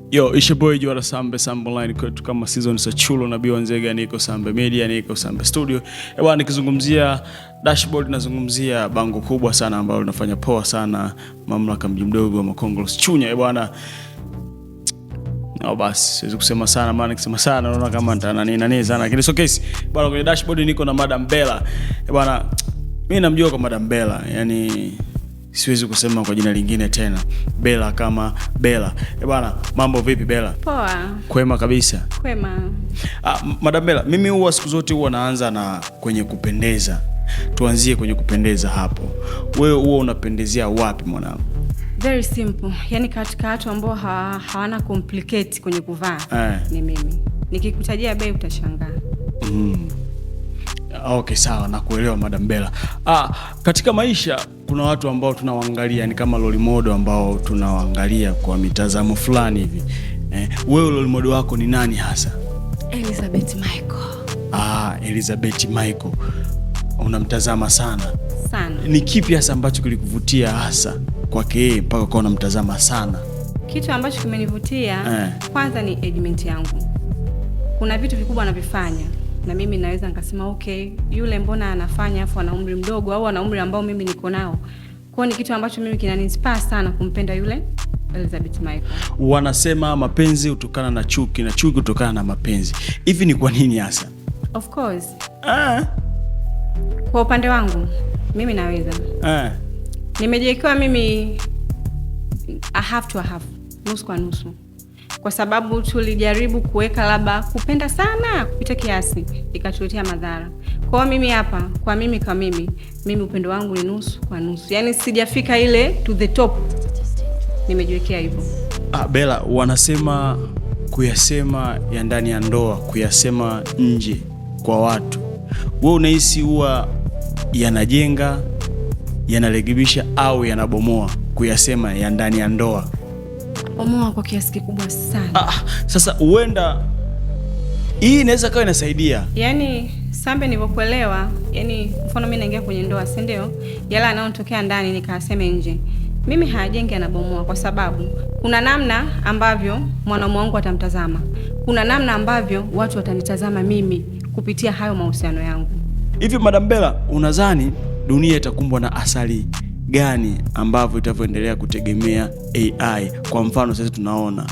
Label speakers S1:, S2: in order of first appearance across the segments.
S1: Yo, it's your boy Joara Sambe Online kwetu kama season sa chulo na Biwa Nzega, niko Sambe Media, niko Sambe Studio. Nikizungumzia dashboard nazungumzia bango kubwa sana ambalo linafanya poa sana mamlaka mji mdogo wa Makongolос Chunya. Basi siwezi kusema sana, maana nikisema sana naona kama nini sana, lakini so case bwana, kwenye dashboard niko na Madam Bella. Mimi namjua kwa Madam Bella, yani siwezi kusema kwa jina lingine tena. Bella kama Bella. Mambo vipi Bella?
S2: Poa.
S1: Kwema kabisa.
S2: Kwema.
S1: Madam Bella, mimi huwa siku zote huwa naanza na kwenye kupendeza. Tuanzie kwenye kupendeza hapo. Wewe huwa unapendezea wapi mwanangu?
S2: Very simple. Yani katika watu ambao hawana complicate kwenye kuvaa ni mimi. Nikikutajia bei utashangaa.
S1: Okay, sawa, nakuelewa Madam Bella. Katika maisha kuna watu ambao tunawaangalia ni kama role model ambao tunawaangalia kwa mitazamo fulani hivi. Wewe role model wako ni nani hasa?
S2: Elizabeth Michael.
S1: Elizabeth Michael. Unamtazama sana?
S2: Sana.
S1: Ni kipi hasa ambacho kilikuvutia hasa kwake yeye mpaka ukawa unamtazama sana?
S2: Kitu ambacho kimenivutia kwanza ni ediment yangu. Kuna vitu vikubwa anavifanya na mimi naweza nikasema okay, yule mbona anafanya afu ana umri mdogo au ana umri ambao mimi niko nao. Kwa hiyo ni kitu ambacho mimi kinaninspire sana kumpenda yule Elizabeth Michael.
S1: Wanasema mapenzi hutokana na chuki na chuki hutokana na mapenzi. Hivi ni kwa nini hasa?
S2: Of course. Kwa upande wangu mimi naweza. Nimejiwekea mimi I have nusu kwa nusu. Kwa sababu tulijaribu kuweka labda kupenda sana kupita kiasi ikatuletea madhara. Kwa mimi hapa, kwa mimi upendo wangu ni nusu kwa nusu. Yaani sijafika ile to the top. Nimejiwekea hivyo.
S1: Bella, wanasema kuyasema ya ndani ya ndoa, kuyasema nje kwa watu. Wewe unahisi huwa yanajenga, yanarekebisha au yanabomoa kuyasema ya ndani ya ndoa?
S2: Bomoa kwa kiasi kikubwa sana.
S1: Sasa huenda hii inaweza kawa inasaidia.
S2: Yaani Sambe nilivyokuelewa, yani mfano mimi naingia kwenye ndoa, si ndio? Yale yanayotokea ndani nikaseme nje. Mimi hajengi, anabomoa, kwa sababu kuna namna ambavyo mwanamume wangu atamtazama. Kuna namna ambavyo watu watanitazama mimi kupitia hayo mahusiano yangu. Hivi
S1: Madam Bella, unadhani dunia itakumbwa na athari gani ambavyo itavyoendelea kutegemea AI? Kwa mfano sasa tunaona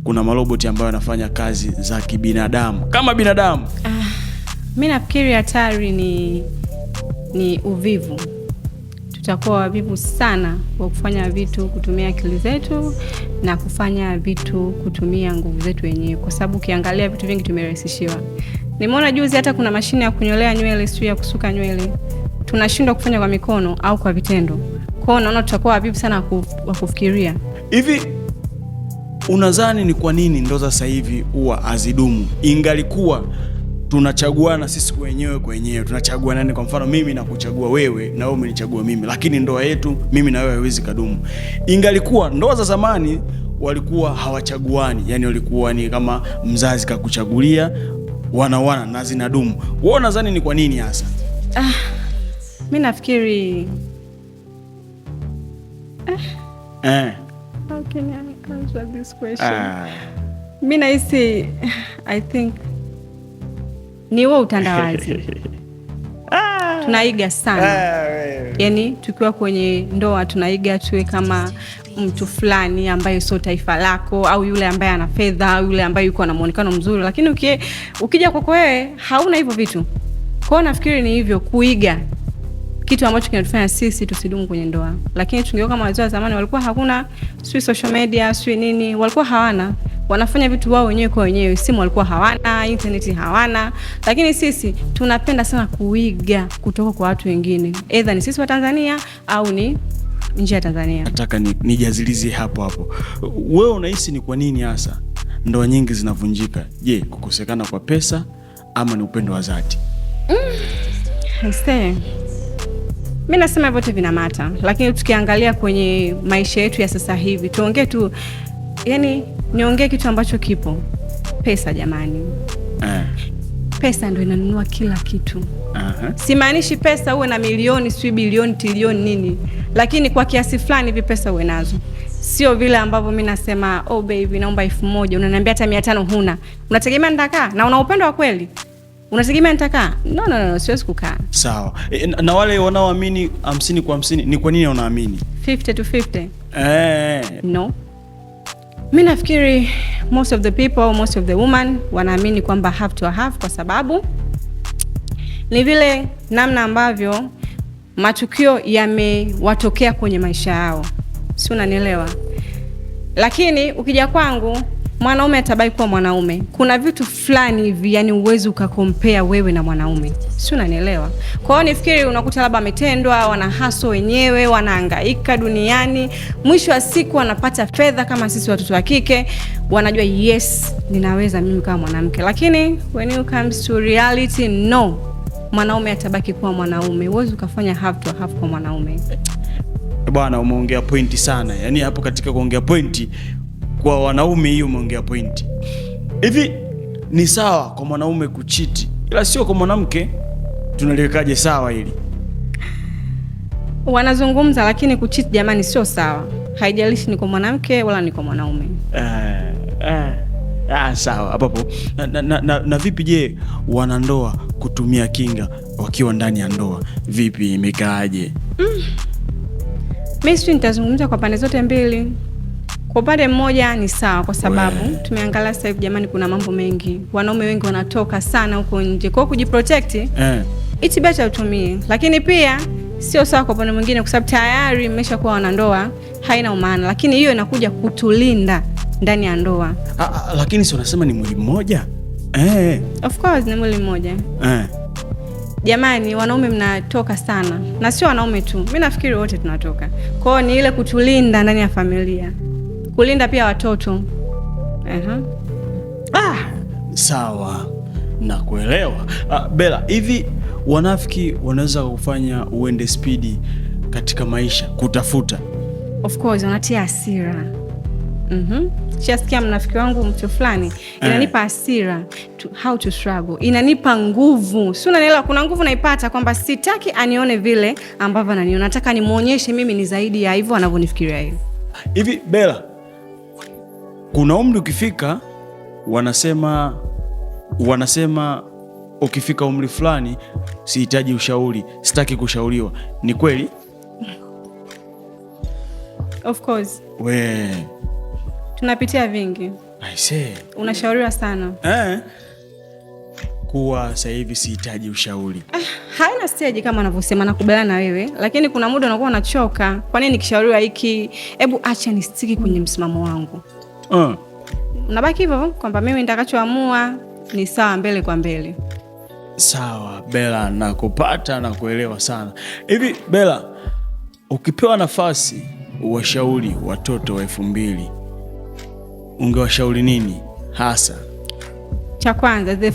S1: kuna maroboti ambayo yanafanya kazi za kibinadamu kama binadamu.
S2: Mimi nafikiri hatari ni uvivu. Tutakuwa wavivu sana kwa kufanya vitu kutumia akili zetu na kufanya vitu kutumia nguvu zetu wenyewe, kwa sababu ukiangalia vitu vingi tumerahisishiwa. Nimeona juzi hata kuna mashine ya kunyolea nywele, sio ya kusuka nywele. Tunashindwa kufanya kwa mikono au kwa vitendo. Kwa hiyo naona tutakuwa wavivu sana wa kufikiria.
S1: Hivi unadhani ni kwa nini ndoa sasa hivi huwa hazidumu? Ingalikuwa tunachaguana sisi wenyewe kwa wenyewe, tunachagua nani, kwa mfano mimi nakuchagua wewe na wewe umenichagua mimi, lakini ndoa yetu mimi na wewe haiwezi kudumu. Ingalikuwa ndoa za zamani walikuwa hawachaguani, yani walikuwa ni kama mzazi kakuchagulia wana na zinadumu. Wewe unadhani ni kwa nini hasa?
S2: Mimi nafikiri how can I answer this question? Mimi nahisi I think ni wewe utandawazi. Tunaiga sana. Yaani tukiwa kwenye ndoa tunaiga tuwe kama mtu fulani ambaye sio taifa lako, au yule ambaye ana fedha, au yule ambaye yuko na muonekano mzuri, lakini ukija kwako wewe hauna hivyo vitu. Kwa hiyo nafikiri ni hivyo, kuiga kitu ambacho kinatufanya sisi tusidumu kwenye ndoa. Lakini tungeo kama wazee wa zamani walikuwa hakuna social media, nini, walikuwa hawana. Wanafanya vitu wao wenyewe kwa wenyewe, simu walikuwa hawana, internet hawana. Lakini sisi tunapenda sana kuiga kutoka kwa watu wengine. Either ni sisi wa Tanzania au ni nje ya Tanzania.
S1: Nataka nijazilizie hapo. Wewe unahisi ni kwa nini hasa ndoa nyingi zinavunjika? Je, kukosekana kwa pesa ama ni upendo wa dhati?
S2: Mimi nasema vyote vinamata, lakini tukiangalia kwenye maisha yetu ya sasa hivi, tuongee tu, yani niongee kitu ambacho kipo. Pesa jamani. Pesa ndio inanunua kila kitu. Simaanishi pesa uwe na milioni, bilioni, trilioni nini, lakini kwa kiasi fulani hivi pesa uwe nazo. Sio vile ambavyo mimi nasema oh baby naomba 1000, unaniambia hata 500 huna. Unategemea nitakaa? Na una upendo wa kweli? Unategemea nitakaa? No, siwezi kukaa.
S1: Sawa. Na wale wanaoamini 50 kwa 50 ni kwa nini wanaamini
S2: 50 to 50? No. Mimi nafikiri most of the people, most of the women wanaamini kwamba have to have, kwa sababu ni vile namna ambavyo matukio yamewatokea kwenye maisha yao. Si unanielewa? Lakini ukija kwangu, mwanaume atabaki kuwa mwanaume. Kuna vitu fulani hivi yani uwezi ukakompea wewe na mwanaume. Si unanielewa? Kwa hiyo nifikiri unakuta labda ametendwa, wanahaso wenyewe, wanahangaika duniani, mwisho wa siku wanapata fedha kama sisi watoto wa kike, wanajua yes, ninaweza mimi kama mwanamke. Lakini when you comes to reality, no. Mwanaume atabaki kuwa mwanaume. Uwezi ukafanya have to have kwa mwanaume.
S1: Bwana, umeongea pointi sana. Yaani hapo katika kuongea pointi kwa wanaume, hiyo umeongea pointi. Hivi ni sawa kwa mwanaume kuchiti, ila sio kwa mwanamke? Tunaliwekaje sawa hili?
S2: Wanazungumza, lakini kuchiti jamani sio sawa. Haijalishi ni kwa mwanamke wala ni kwa mwanaume.
S1: Sawa hapo. Na vipi je, wanandoa kutumia kinga wakiwa ndani ya ndoa? Vipi, imekaaje?
S2: Mimi nitazungumza kwa pande zote mbili. Kwa upande mmoja ni sawa, kwa sababu tumeangalia sasa hivi jamani, kuna mambo mengi. Wanaume wengi wanatoka sana huko nje. Kwa kujiprotect, it's better utumie. Lakini pia sio sawa kwa upande mwingine, kwa sababu tayari mmeshakuwa wanandoa, haina maana. Lakini hiyo inakuja kutulinda ndani ya ndoa.
S1: Lakini si unasema ni mwili mmoja?
S2: Of course ni mwili mmoja. Jamani, wanaume mnatoka sana. Na sio wanaume tu. Mimi nafikiri wote tunatoka. Kwa hiyo ni ile kutulinda ndani ya familia. Kulinda pia watoto.
S1: Sawa. Nakuelewa. Bella, hivi wanafiki wanaweza kufanya uende spidi katika maisha kutafuta?
S2: Of course, wanatia hasira. Sikia mnafiki wangu mtu fulani, inanipa hasira, how to struggle, inanipa nguvu. Si unanielewa? Kuna nguvu naipata kwamba sitaki anione vile ambavyo ananiona, nataka nimuonyeshe mimi ni zaidi ya hivyo anavyonifikiria hivi.
S1: Hivi Bella, kuna umri ukifika, wanasema ukifika umri fulani sihitaji ushauri, sitaki kushauriwa. Ni kweli?
S2: Of course. Tunapitia vingi.
S1: I say.
S2: Unashauriwa sana.
S1: Kuwa sasa hivi sihitaji ushauri.
S2: Haina stage kama anavyosema, nakubaliana na wewe, lakini kuna muda unakuwa unachoka. Kwa nini nikishauriwa hiki? Hebu acha nistiki kwenye msimamo wangu. Unabaki hivyo kwamba mimi nitakachoamua ni sawa, mbele kwa mbele.
S1: Sawa Bella, nakupata na kuelewa sana. Hivi Bella, ukipewa nafasi uwashauri watoto wa 2000, ungewashauri nini hasa?
S2: Cha kwanza, the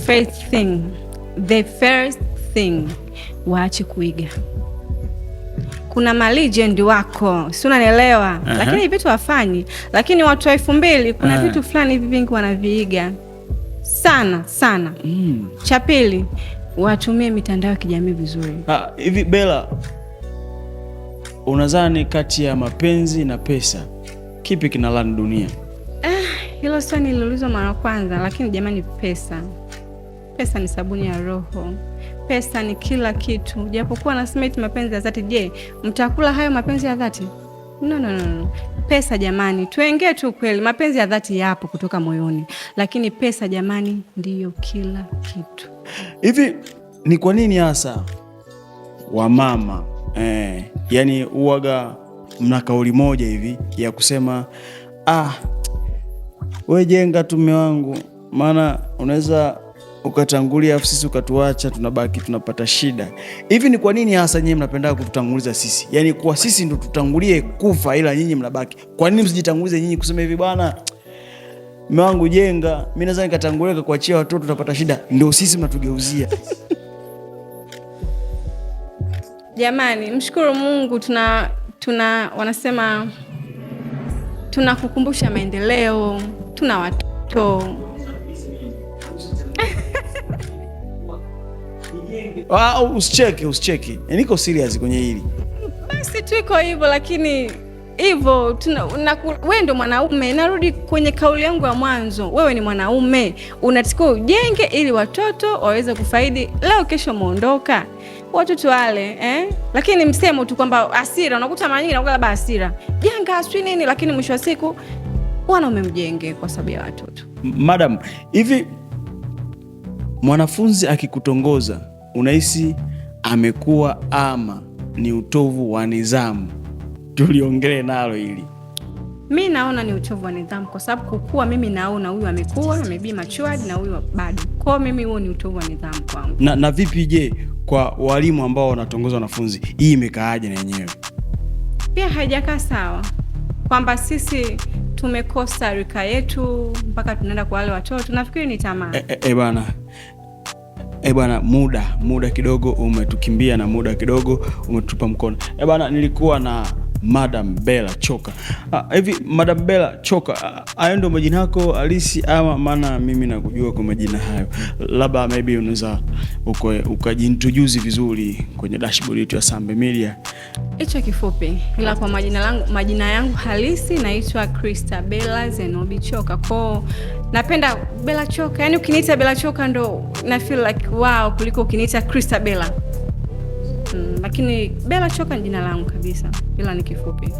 S2: first thing, waache kuiga. Kuna malegend wako, si unanielewa? Lakini vitu wafanyi. Lakini watu wa 2000 kuna vitu fulani hivi vingi wanaviiga sana. Cha pili, watumie mitandao ya kijamii vizuri.
S1: Hivi Bella, unadhani kati ya mapenzi na pesa kipi kinalani dunia?
S2: Hilo swali niliulizwa mara kwanza, lakini jamani, pesa ni sabuni ya roho. Pesa ni kila kitu. Japokuwa nasema eti mapenzi ya dhati, je, mtakula hayo mapenzi ya dhati? No. Pesa jamani, tuongee tu kweli, mapenzi ya dhati yapo kutoka moyoni, lakini pesa jamani ndiyo kila kitu.
S1: Hivi ni kwa nini hasa wamama yani uwaga mna kauli moja hivi ya kusema we jenga tu mume wangu, maana unaweza ukatangulia afu sisi ukatuacha, tunabaki tunapata shida. Hivi ni kwa nini hasa nyinyi mnapenda kututanguliza sisi? Yaani kwa sisi ndo tutangulie kufa ila nyinyi mnabaki. Kwa nini msijitangulize nyinyi kusema hivi bwana, mume wangu jenga, mimi naweza nikatangulia kuachia watoto tutapata shida? Ndio sisi mnatugeuzia.
S2: Jamani, mshukuru Mungu, tuna wanasema tunakukumbusha maendeleo, tuna watoto.
S1: Usicheke. Niko serious kwenye hili.
S2: Basi tu iko hivyo, lakini hivyo wewe ndo mwanaume. Narudi kwenye kauli yangu ya mwanzo, wewe ni mwanaume, unatakiwa ujenge ili watoto waweze kufaidi. Leo kesho umeondoka, watoto wale Lakini msemo tu kwamba hasira, unakuta mara nyingi nakuwa labda hasira jenga sio nini, lakini mwisho wa siku wanaume mjenge kwa sababu ya watoto.
S1: Madam, hivi mwanafunzi akikutongoza unahisi amekuwa ama ni utovu wa nidhamu? Tuliongelee nalo hili.
S2: Mi naona ni utovu wa nidhamu, kwa sababu kukua, mimi naona huyu amekuwa amebii matured na huyu bado. Kwa mimi huo ni utovu wa nidhamu kwangu.
S1: Na vipi je kwa walimu ambao wanatongoza wanafunzi, hii imekaaje na yenyewe?
S2: Pia haijakaa sawa, kwamba sisi tumekosa rika yetu mpaka tunaenda kwa wale watoto. Nafikiri ni tamaa.
S1: Bwana, muda kidogo umetukimbia na muda kidogo umetupa mkono. Bwana, nilikuwa na Madam Bella Choka. Hivi Madam Bella Choka, hayo ndio majina yako halisi ama maana mimi nakujua kwa majina hayo? Labda maybe unaweza ukajintroduce vizuri kwenye dashboard yetu ya Sambe Media.
S2: Hicho kifupi, ila kwa majina yangu halisi naitwa Christabella Zenobi Choka. Kwa napenda Bella Choka. Yaani ukiniita Bella Choka ndo na feel like wow kuliko ukiniita Christabella. Lakini Bella Choka ni jina langu kabisa, ila ni kifupi.